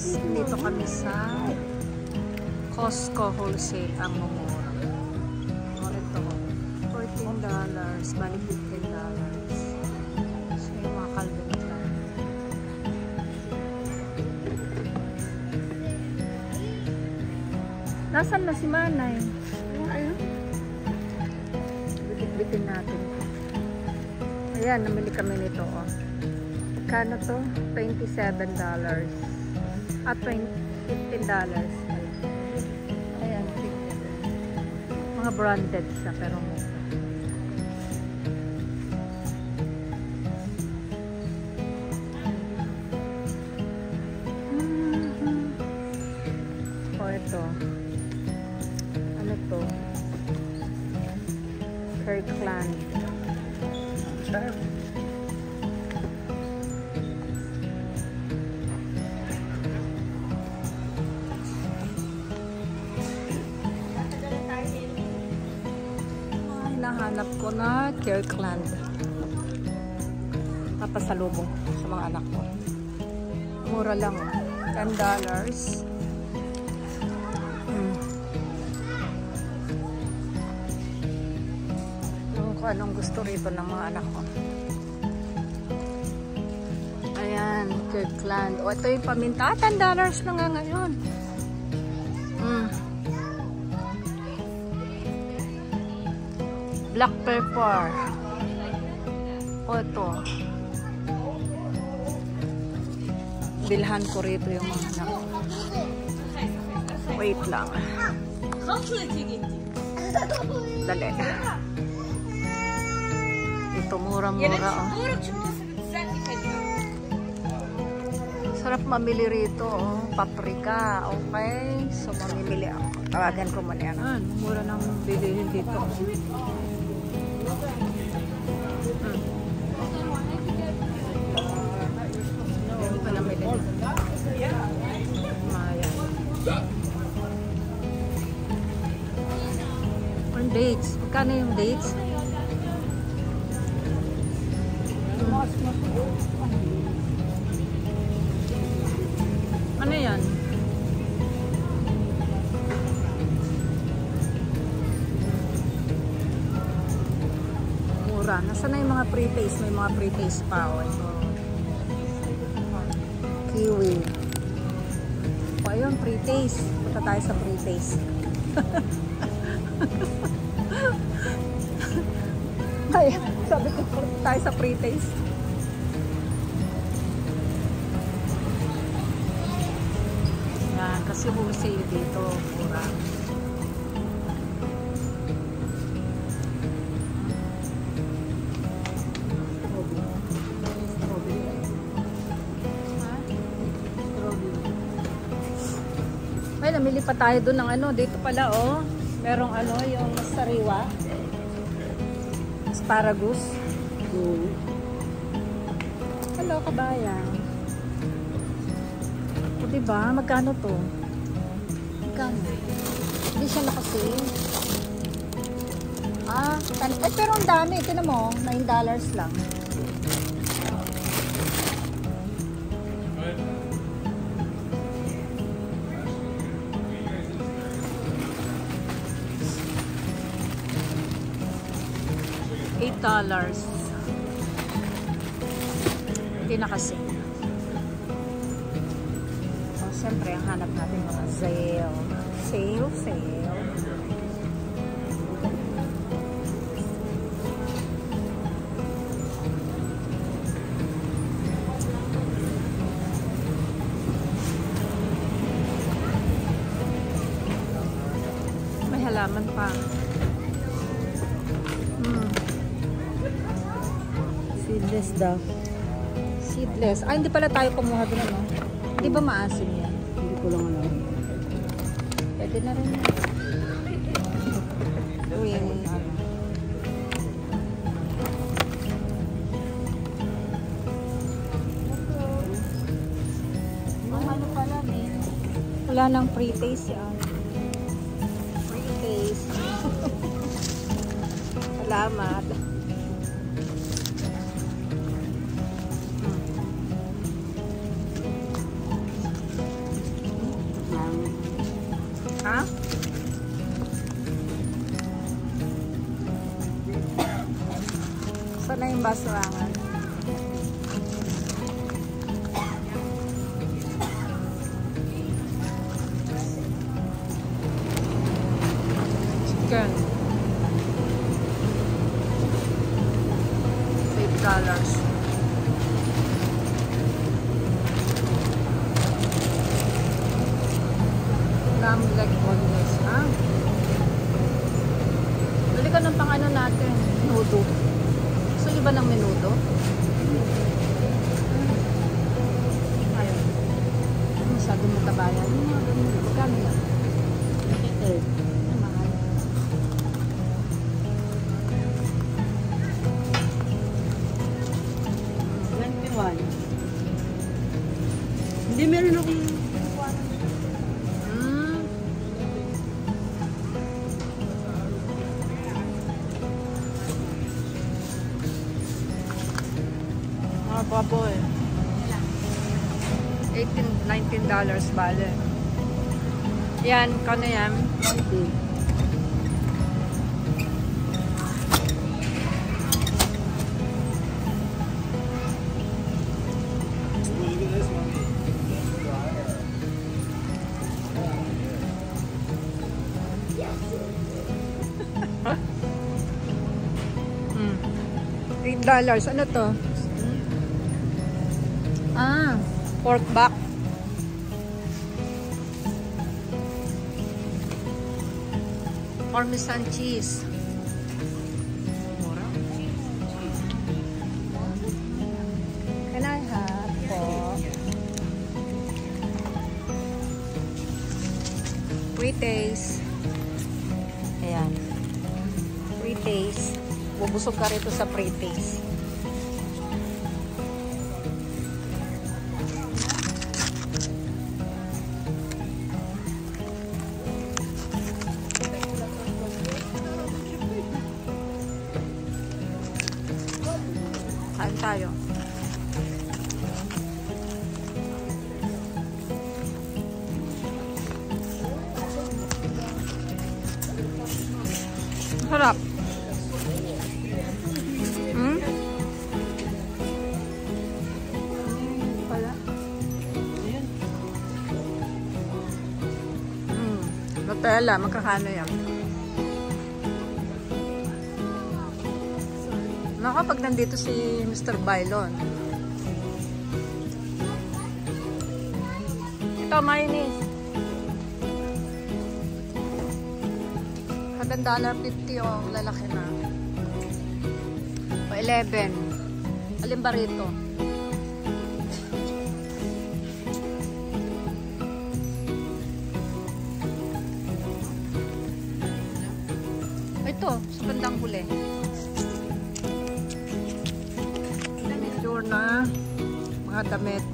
guys, dito kami sa Costco wholesale ang mumura. O ito, $14, bali $15. So yung mga Calvin Klein. Nasaan na si Manay? Ayun. Bitin natin. Ayan, namili kami nito. Oh. Kano to? $27. At $15. Ayan. Mga branded siya pero mura. O ito. Ano to? Kirkland. Sure. Hinahanap ko na Kirkland. Papasalubong sa mga anak ko. Mura lang. $10. Kung anong gusto rito ng mga anak ko. Ayan, Kirkland. O, ito yung paminta. $10 na nga ngayon. Black pepper. O, ito. Bilhan ko rito yung mga anak ko. Wait lang. Dali. Ito, mura-mura. Oh. Sarap mamili rito. Oh. Paprika. Okay. So, mamimili ako. Tawagan ko muna yan. Mura nang bilihin dito. Hindi pa namili. Maya. Yung dates. Magkano yung dates? Ano yan? Mura. Nasaan na yung mga pre-taste? May mga pre-taste pa. O, ito. Kiwi. O, ayun, pre-taste. Punta tayo sa pre-taste. Ay, sabi ko punta tayo sa pre-taste. Yan, kasi wholesale dito. Mura. Ay, namili pa tayo doon ng ano. Dito pala, oh. Merong ano, yung sariwa. Asparagus. Hello, kabayan. O, diba? Magkano to? Magkano? Hindi siya nakasale. Pero ang dami. Tignan mo, $9 lang. $8. Hindi na kasi. So, siyempre, ang hanap natin mga sale. Sale. May halaman pa. Seedless daw. Seedless. Ay, hindi pala tayo kumuha doon, no? Hindi ba maasim yan? Hindi ko lang alam. Pwede na rin. Green, ano. Ano pala, eh? Wala nang pre-taste yan. Pre-taste. Salamat. Pasarangan. Chicken. $8. Lamb leg boneless, ha? Bili ka ng pang-ano natin, menudo. Gusto niyo ba ng menudo? Ayaw. Masyado matabayan. Magkano yan? Mahal. Hindi, meron akong mga baboy. $19 bale. Yan, kano yan? hindi. $8. Ano to? Ah, pork back. Parmesan cheese. Mura. Can I have po? Free taste. Ayan. Free taste. Bubusog ka rito sa free taste. Kain tayo. Harap. Pala. Nutella, magkakano yan? Nakapag nandito si Mr. Bailon. Ito, mayonnaise. $7.50 o lalaki na. O 11. Alin ba rito? Ito, sa bandang huli. Na mga damit.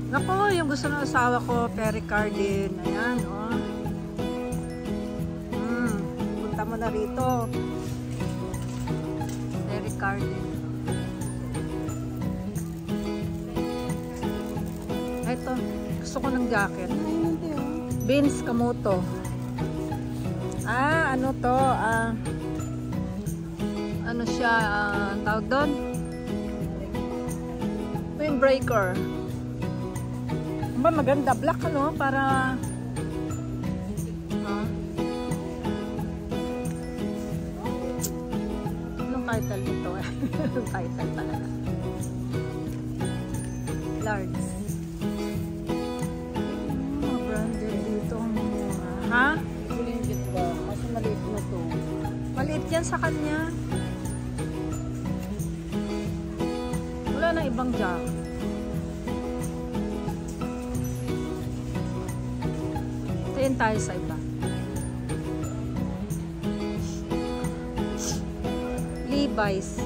Nako, yung gusto ng asawa ko, pericardian. Ayan, oh. Punta mo na rito. Pericardian. Ito, gusto ko ng jacket. Beans Kamoto. Ah, ano to? Ano siya, tawag doon? Windbreaker. Ba maganda, black ano, para anong title nito? Anong title talaga? Large. Mga branded dito. Ha? Kulingit ba? Mas maliit na to. Maliit yan sa kanya. Wala na ibang jacket. Tingin tayo sa iba. Levi's.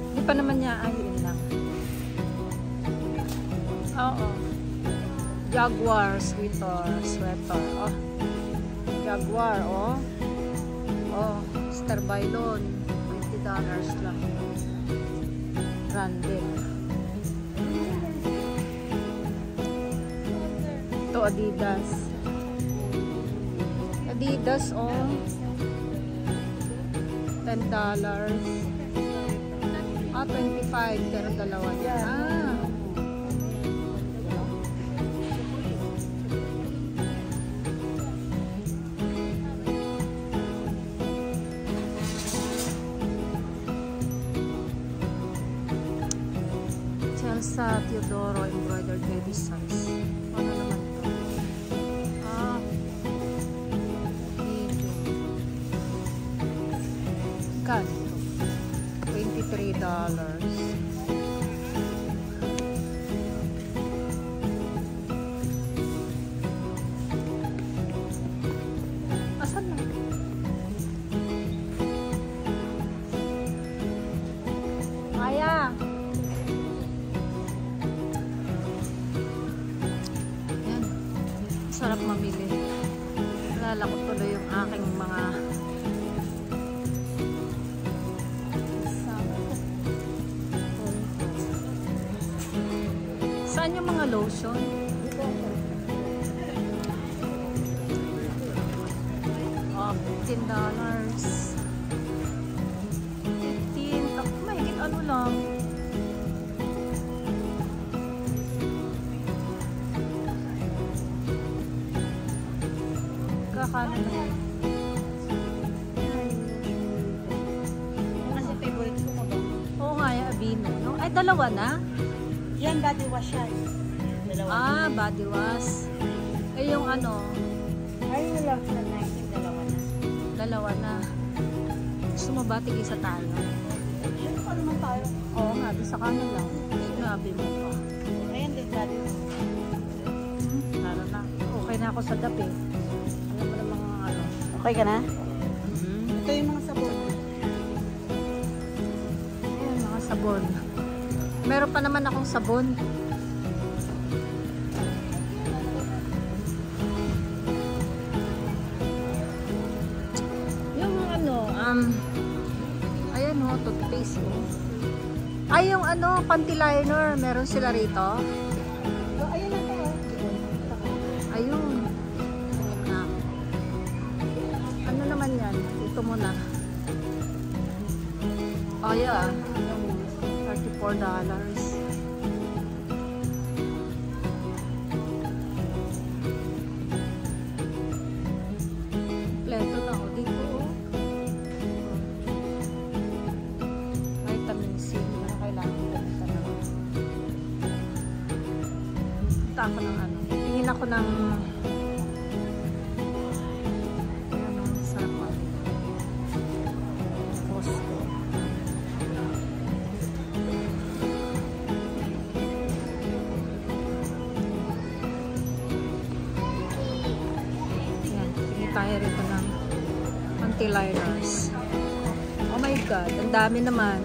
Hindi pa naman niya ayun lang. Oo. Jaguar sweater. Oh. Jaguar, oh. Oh, Mr. Bailon. $20 lang. Branded. Ito, Adidas. Adidas, oh. $10. Ah, 25. Pero dalawa yan. Ah. Chelsea Teodoro embroidered baby size. Ano naman to? Ah, medium. Ganito. $23. Asan na? Maya! Yan. Sarap mamili. Alala ko tuloy yung aking mga saan yung mga lotion? Oh, $15. 15. Ako, mahigit ano lang. Kakano na yan. Kasi favorite ko mo ba? Oo nga, yung Aveeno. No? Ay, dalawa na? Yan, body wash yan. Dalawa. Ah, body wash. Eh, yung ano, Ay, wala sa 19, dalawa na. dalawa na. Gusto mo ba tig-isa tayo? Sure pa naman tayo. Oo nga, di sa kanan lang. Sinabi mo pa. Ayan din, body wash. Tara na. Okay na ako sa dapi. Alam mo na mga ano. Okay ka na? Mm-hmm. Ito yung mga sabon. Ayan, mga sabon. Meron pa naman akong sabon. Yung ano, ayan o, toothpaste o. Ay, yung ano, panty liner, meron sila rito. Ayun na tayo. Ayun. Na. Ano naman yan? Ito muna. Oh, yeah. $34. Kompleto na ako dito. Vitamin C. Ano kailangan pumunta na. Punta ako ng ano. Tingin ako ng ano, sarap ko. Costco. Tayo rito ng anti-liners. Oh my God, ang dami naman.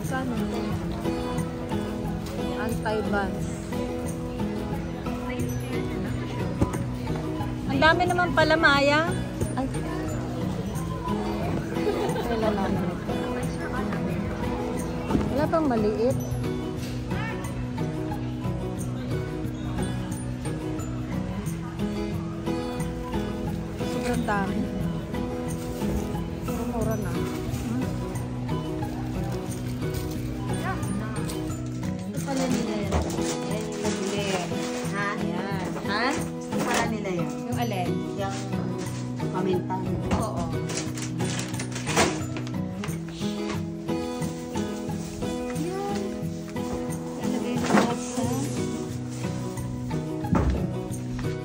Saan ito? Anti-buns. Ang dami naman pala, Maya. Ay. Kailan naman ito? Wala pang maliit. Sobrang dami. Mura na. Ito pala nila yan. Ayan yung nabili. Ha? Ayan. Ha? Ito pala nila yan. Yung alin? Yung paminta. Oo. Yan. Ilagay na lahat sa...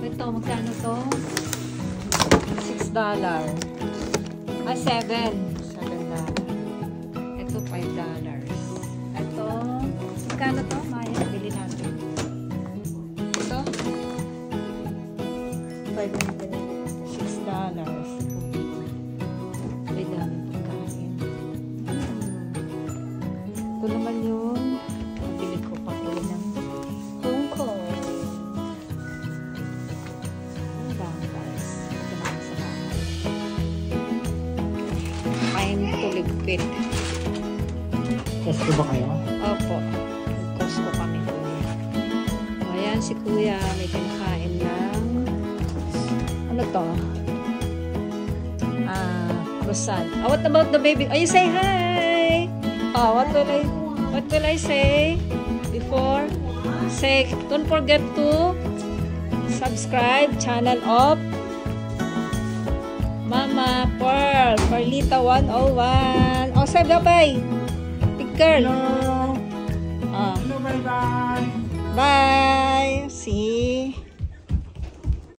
Ito, magkano to? $6. Ah, $7. Ito, $5. Ito, magkano to? Maya, bili natin. Ito, $6. May dami pagkain. Ito naman yung nabili ko pa ko ng Hong Kong. Ang dami guys. Ito naman sa bahay. Kain to ligpit. Costco ba kayo? Opo. Costco kami, kuya. O, ayan si kuya. May kinakain ng ano to? Croissant. Oh, what about the baby? Oh, you say hi! Oh, what will I say before? Say, don't forget to subscribe channel of Mama Pearl, Perlita 101. Oh, say bye-bye. Big girl. Hello! Oh. Hello, bye-bye! Bye! See?